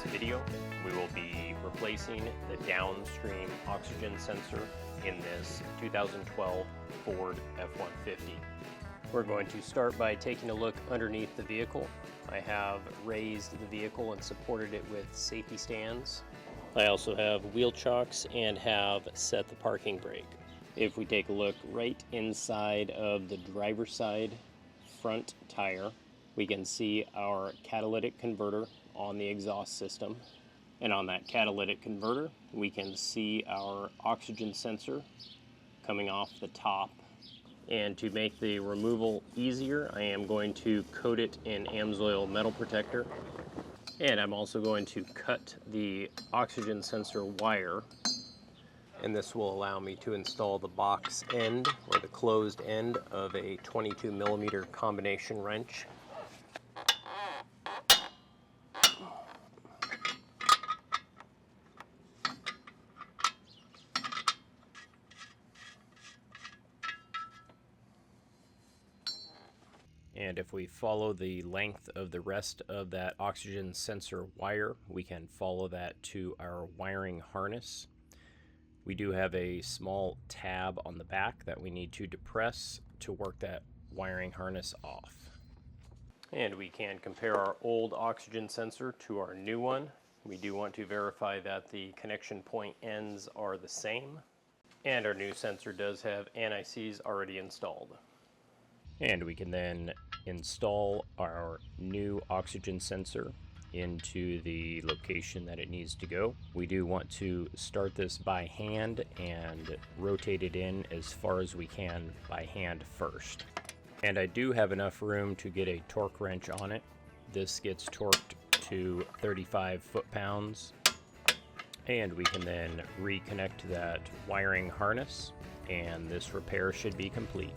this video, we will be replacing the downstream oxygen sensor in this 2012 Ford F150. We're going to start by taking a look underneath the vehicle. I have raised the vehicle and supported it with safety stands. I also have wheel chocks and have set the parking brake. If we take a look right inside of the driver's side front tire, we can see our catalytic converter on the exhaust system. And on that catalytic converter, we can see our oxygen sensor coming off the top. And to make the removal easier, I am going to coat it in Amsoil metal protector. And I'm also going to cut the oxygen sensor wire. And this will allow me to install the box end, or the closed end, of a 22mm combination wrench. And if we follow the length of the rest of that oxygen sensor wire, we can follow that to our wiring harness. We do have a small tab on the back that we need to depress to work that wiring harness off. And we can compare our old oxygen sensor to our new one. We do want to verify that the connection point ends are the same. And our new sensor does have anti-seize already installed. And we can then install our new oxygen sensor into the location that it needs to go. We do want to start this by hand and rotate it in as far as we can by hand first. And I do have enough room to get a torque wrench on it. This gets torqued to 35 foot-pounds. And we can then reconnect that wiring harness, and this repair should be complete.